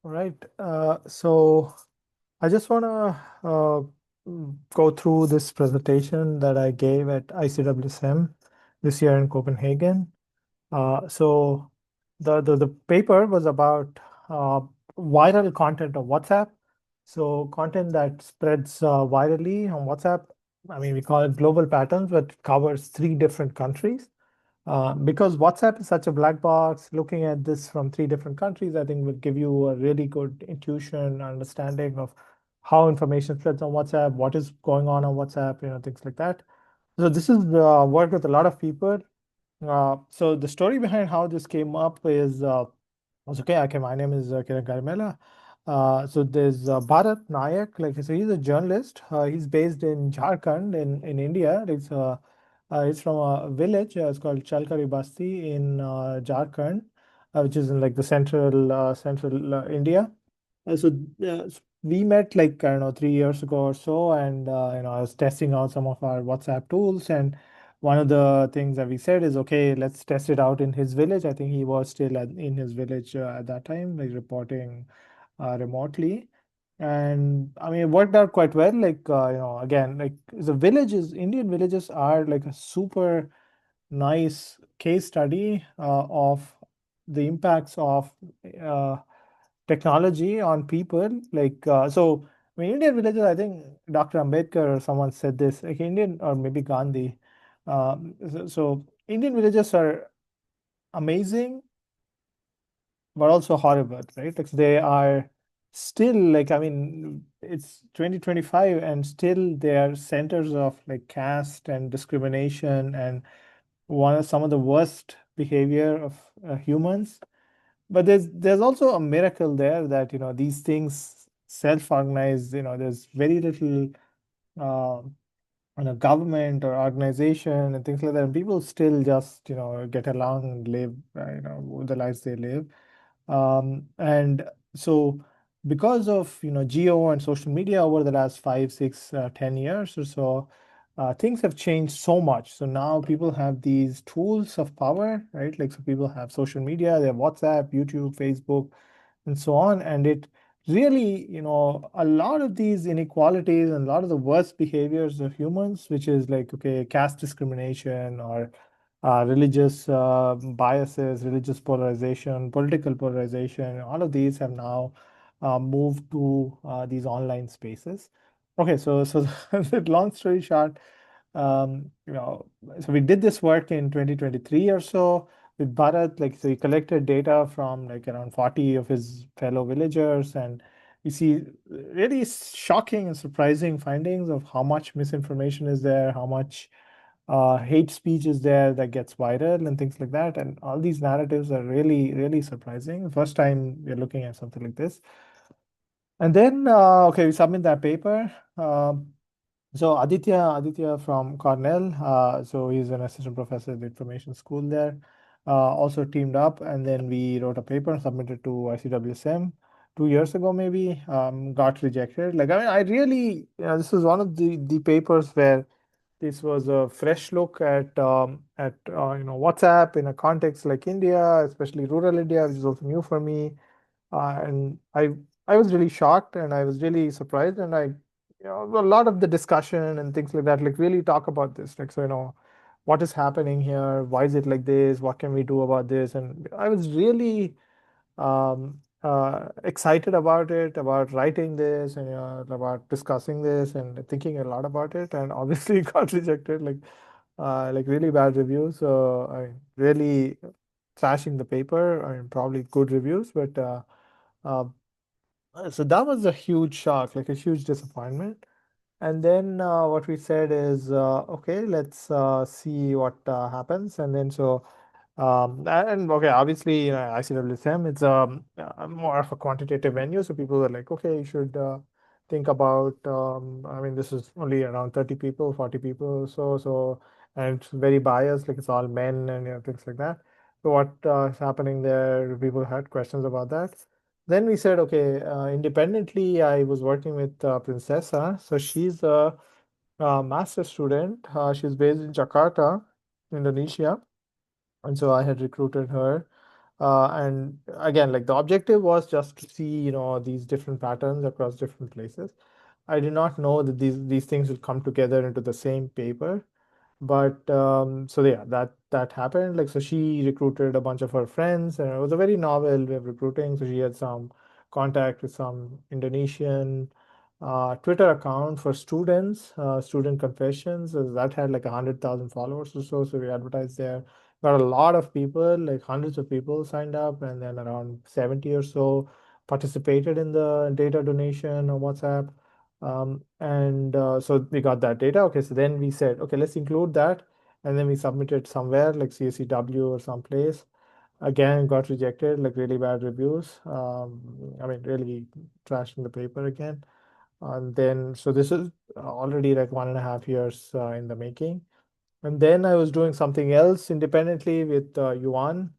All right. So I just want to go through this presentation that I gave at ICWSM this year in Copenhagen. So the paper was about uh, viral content of WhatsApp. So content that spreads virally on WhatsApp. I mean, we call it global patterns, but it covers three different countries. Because WhatsApp is such a black box, looking at this from three different countries, I think will give you a really good intuition, understanding of how information spreads on WhatsApp, what is going on WhatsApp, things like that. So this is work with a lot of people. So the story behind how this came up is was okay. Okay, my name is Kiran Karmela. So there's Bharat Nayak, like so he's a journalist. He's based in Jharkhand in India. It's from a village. It's called Chalkari Basti in Jharkhand, which is in like the central India. So we met like I don't know 3 years ago or so, and I was testing out some of our WhatsApp tools, and one of the things that we said is, okay, let's test it out in his village. I think he was still in his village at that time, like reporting remotely. And I mean, it worked out quite well. Like, again, like the villages, Indian villages are like a super nice case study of the impacts of uh, technology on people. I mean, Indian villages, I think Dr. Ambedkar or someone said this, like Indian, or maybe Gandhi. So Indian villages are amazing, but also horrible, right? Like they are still like, I mean, it's 2025 and still they are centers of like caste and discrimination and one of some of the worst behavior of humans. But there's also a miracle there that these things self-organize. There's very little uh, government or organization and things like that. And people still just get along and live the lives they live. And so because of geo and social media over the last 5, 6, 10 years or so, things have changed so much. So now people have these tools of power, right? Like so people have social media, they have WhatsApp, YouTube, Facebook, and so on. And it really, a lot of these inequalities and a lot of the worst behaviors of humans, which is like, okay, caste discrimination or religious biases, religious polarization, political polarization, all of these have now moved to these online spaces. Okay, so long story short, um, you know, so we did this work in 2023 or so with Bharat. Like, so he collected data from like around 40 of his fellow villagers, and we see really shocking and surprising findings of how much misinformation is there, how much hate speech is there that gets viral and things like that. And all these narratives are really, really surprising. First time we're looking at something like this. And then, okay, we submit that paper. So Aditya from Cornell, so he's an assistant professor at the information school there, also teamed up, and then we wrote a paper and submitted to ICWSM 2 years ago, maybe. Got rejected. Like, I mean, I really, this was one of the papers where this was a fresh look at WhatsApp in a context like India, especially rural India, which is also new for me. And I was really shocked and I was really surprised, and a lot of the discussion and things like that, like really talk about this, like, so what is happening here, why is it like this, what can we do about this. And I was really excited about it, about writing this, and about discussing this and thinking a lot about it, and obviously got rejected, like really bad reviews. So I really trashing the paper. I mean, probably good reviews, but uh, so that was a huge shock, like a huge disappointment. And then what we said is, okay, let's see what happens. And then so, and okay, obviously, ICWSM, it's more of a quantitative venue. So people were like, okay, you should think about, I mean, this is only around 30 people, 40 people. So, and it's very biased, like it's all men and things like that. So what is happening there? People had questions about that. Then we said, okay, independently, I was working with Princessa. So she's a master student. She's based in Jakarta, Indonesia. And so I had recruited her. And again, like the objective was just to see, these different patterns across different places. I did not know that these things would come together into the same paper. But so yeah, that happened. Like, so she recruited a bunch of her friends, and it was a very novel way of recruiting. So she had some contact with some Indonesian Twitter account for students, student confessions. So that had like 100,000 followers or so. So we advertised there. Got a lot of people, like hundreds of people signed up, and then around 70 or so participated in the data donation on WhatsApp. And so we got that data. Okay, so then we said, okay, let's include that. And then we submitted somewhere like CSCW or someplace. Again, got rejected, like really bad reviews. I mean, really trashing the paper again. And then, so this is already like 1.5 years in the making. And then I was doing something else independently with Yuan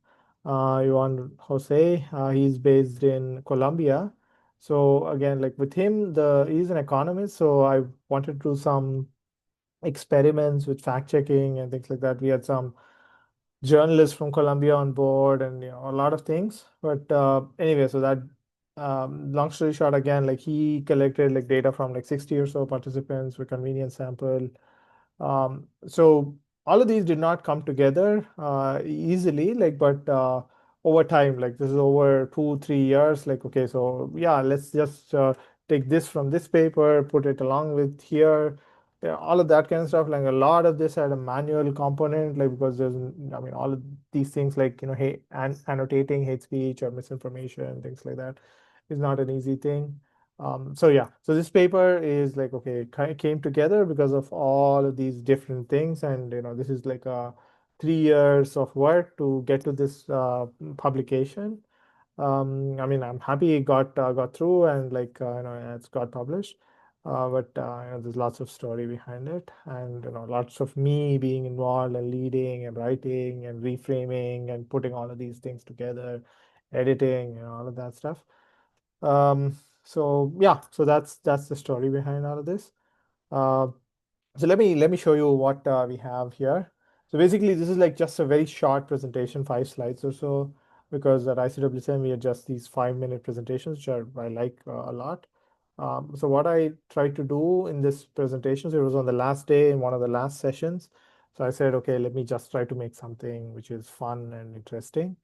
Jose. He's based in Colombia. So again, like with him, he's an economist. So I wanted to do some experiments with fact checking and things like that. We had some journalists from Colombia on board, and a lot of things. But anyway, so that long story short, again, like he collected like data from like 60 or so participants with convenience sample. So all of these did not come together easily, like, but over time, like this is over 2, 3 years, like, okay, so yeah, let's just take this from this paper, put it along with here, yeah, all of that kind of stuff. Like a lot of this had a manual component, like because I mean, all of these things, like, hey, annotating hate speech or misinformation, things like that, is not an easy thing. So yeah, so this paper is like, okay, it came together because of all of these different things, and this is like 3 years of work to get to this publication. I mean, I'm happy it got through, and like it's got published. But there's lots of story behind it, and lots of me being involved and leading and writing and reframing and putting all of these things together, editing and all of that stuff. So yeah, so that's the story behind all of this. Uh, so let me show you what we have here. So basically, this is like just a very short presentation, 5 slides or so, because at ICWSM we adjust these 5-minute presentations, which I like a lot. So what I tried to do in this presentation, so it was on the last day in one of the last sessions. So I said, okay, let me just try to make something which is fun and interesting.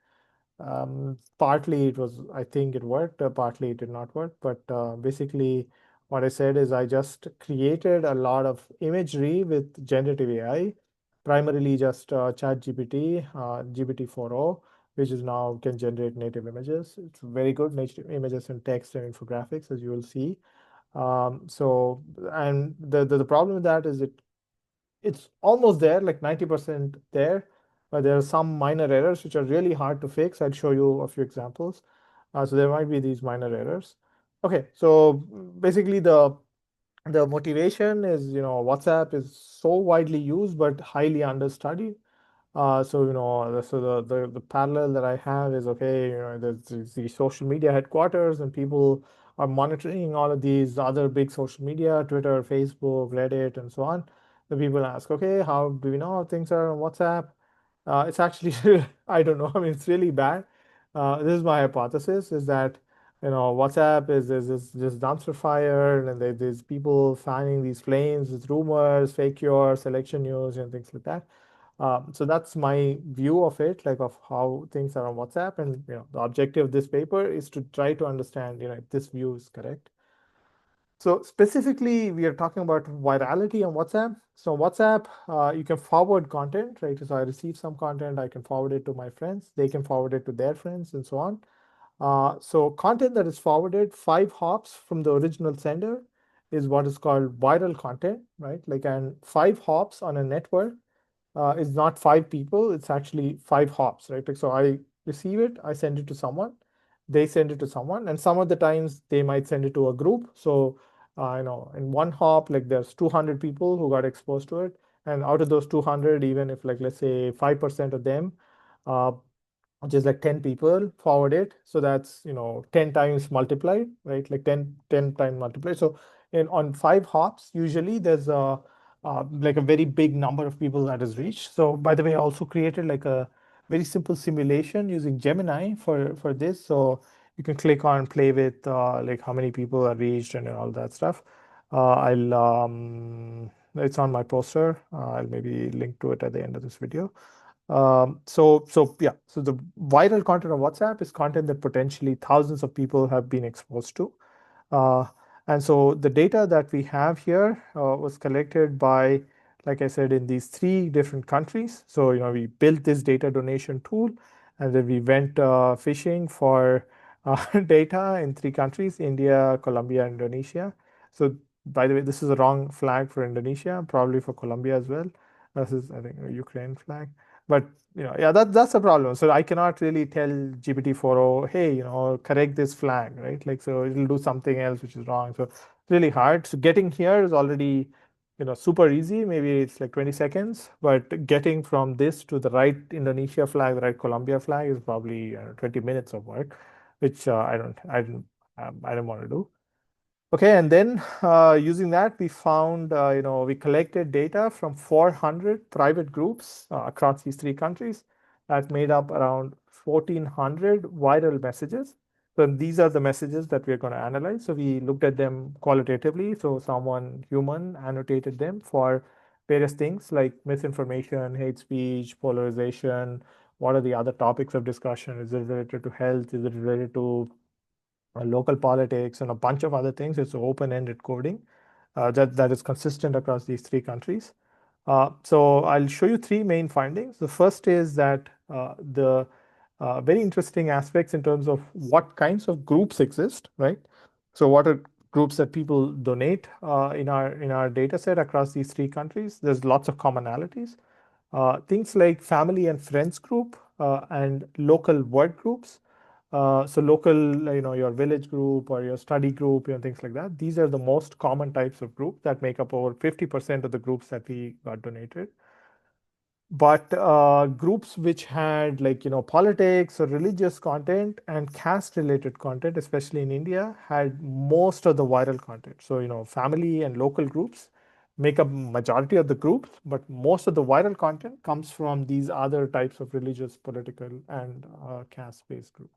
Partly it was, I think it worked, partly it did not work, but basically what I said is I just created a lot of imagery with generative AI, primarily just ChatGPT, GPT-4o, which is now can generate native images. It's very good native images and text and infographics, as you will see. So, and the problem with that is it's almost there, like 90% there, but there are some minor errors which are really hard to fix. I'll show you a few examples. So there might be these minor errors. Okay, so basically the motivation is, WhatsApp is so widely used but highly understudied. So the parallel that I have is, okay, there's the social media headquarters, and people are monitoring all of these other big social media, Twitter, Facebook, Reddit, and so on. The people ask, okay, how do we know how things are on WhatsApp? It's actually I don't know. I mean, it's really bad. This is my hypothesis: is that WhatsApp is just dumpster fire, and there's people fanning these flames with rumors, fake cures, selection news, and things like that. So that's my view of it, like of how things are on WhatsApp. And the objective of this paper is to try to understand, if this view is correct. So specifically, we are talking about virality on WhatsApp. So WhatsApp, you can forward content, right? So I receive some content, I can forward it to my friends, they can forward it to their friends, and so on. So content that is forwarded 5 hops from the original sender is what is called viral content, right? Like, and 5 hops on a network is not 5 people, it's actually 5 hops, right? Like, so I receive it, I send it to someone, they send it to someone, and some of the times they might send it to a group. So, in one hop, like there's 200 people who got exposed to it. And out of those 200, even if like, let's say 5% of them, uh, which is like 10 people forward it, so that's 10 times multiplied, right? Like 10 times multiplied. So on 5 hops, usually there's a like a very big number of people that is reached. So by the way, I also created like a very simple simulation using Gemini for this. So you can click on play with like how many people are reached and all that stuff. I'll it's on my poster. I'll maybe link to it at the end of this video. So yeah, so the viral content on WhatsApp is content that potentially thousands of people have been exposed to. Uh, and so the data that we have here was collected by, like I said, in these three different countries. So, we built this data donation tool, and then we went fishing for data in three countries: India, Colombia, Indonesia. So, by the way, this is a wrong flag for Indonesia, probably for Colombia as well. This is, I think, a Ukraine flag. But yeah, that's a problem. So I cannot really tell GPT-4o, hey, correct this flag, right? Like, so it'll do something else which is wrong. So it's really hard. So getting here is already, super easy. Maybe it's like 20 seconds, but getting from this to the right Indonesia flag, the right Colombia flag is probably 20 minutes of work, which I don't want to do. Okay, and then using that, we found, we collected data from 400 private groups across these three countries that made up around 1,400 viral messages. So these are the messages that we're going to analyze. So we looked at them qualitatively. So someone human annotated them for various things like misinformation, hate speech, polarization. What are the other topics of discussion? Is it related to health? Is it related to local politics, and a bunch of other things? It's open-ended coding that is consistent across these three countries. So I'll show you three main findings. The first is that the very interesting aspects in terms of what kinds of groups exist, right? So what are groups that people donate in our data set across these three countries? There's lots of commonalities. Things like family and friends group and local work groups. So local, your village group or your study group, things like that. These are the most common types of group that make up over 50% of the groups that we got donated. But groups which had politics or religious content and caste related content, especially in India, had most of the viral content. So, family and local groups make up majority of the groups, but most of the viral content comes from these other types of religious, political, and caste-based groups.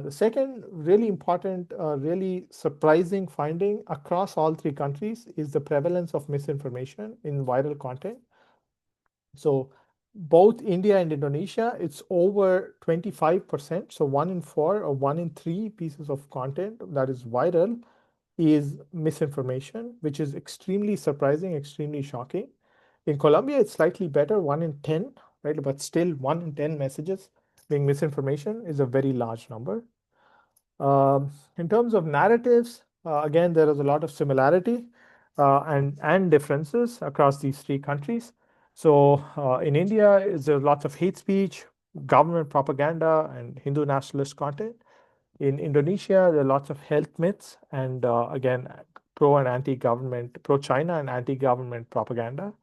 The second really important, really surprising finding across all three countries is the prevalence of misinformation in viral content. So both India and Indonesia, it's over 25%. So 1 in 4 or 1 in 3 pieces of content that is viral is misinformation, which is extremely surprising, extremely shocking. In Colombia, it's slightly better, 1 in 10, right? But still, 1 in 10 messages being misinformation is a very large number. In terms of narratives, again, there is a lot of similarity and differences across these three countries. So in India, there's lots of hate speech, government propaganda, and Hindu nationalist content. In Indonesia, there are lots of health myths and again, pro and anti-government, pro-China and anti-government propaganda.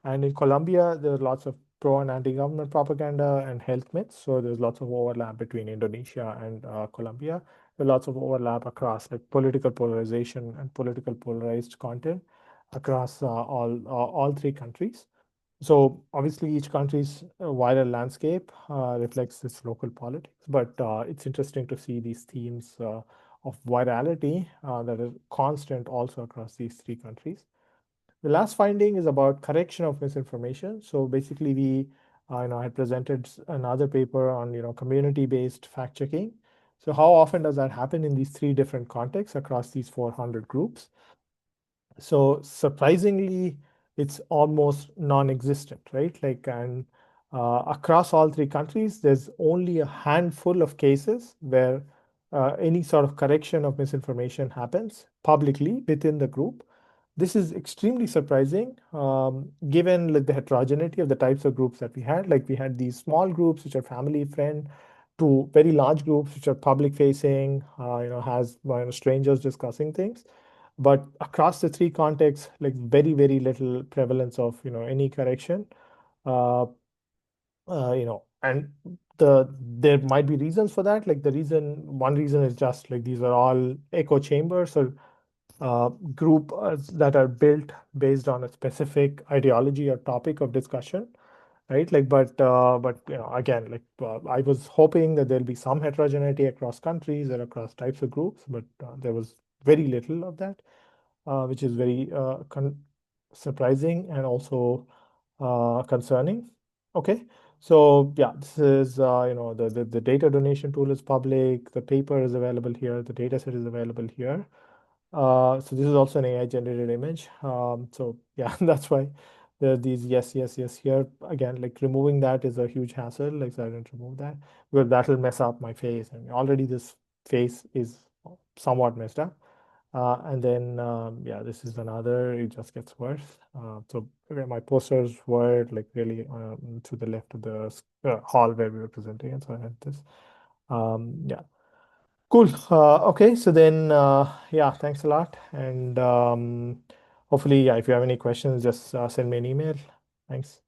And in Colombia, there are lots of pro and anti-government propaganda and health myths. So there's lots of overlap between Indonesia and Colombia. There's lots of overlap across like political polarization and political polarized content across all three countries. So obviously, each country's wider landscape reflects its local politics, but it's interesting to see these themes of virality that are constant also across these three countries. The last finding is about correction of misinformation. So basically, we had presented another paper on community-based fact checking. So how often does that happen in these three different contexts across these 400 groups? So surprisingly, it's almost non-existent, right? Like, and across all three countries, there's only a handful of cases where any sort of correction of misinformation happens publicly within the group. This is extremely surprising, given like the heterogeneity of the types of groups that we had. Like we had these small groups which are family, friend, to very large groups which are public facing, has strangers discussing things. But across the three contexts, like very, very little prevalence of any correction. Uh, and there might be reasons for that. Like one reason is just like these are all echo chambers or group that are built based on a specific ideology or topic of discussion. right? Like, but again, like I was hoping that there'll be some heterogeneity across countries or across types of groups, but there was very little of that, which is very surprising and also concerning. Okay, so yeah, this is the data donation tool is public, the paper is available here, the data set is available here. So this is also an AI generated image. So yeah, that's why there are these yes, yes, yes here. Again, like removing that is a huge hassle. Like, so I didn't remove that because that'll mess up my face. And already this face is somewhat messed up. And then yeah, this is another. It just gets worse. So okay, my posters were like really to the left of the hall where we were presenting, and so I had this. Yeah. Cool. Okay, so then, yeah, thanks a lot. And hopefully, yeah, if you have any questions, just send me an email. Thanks.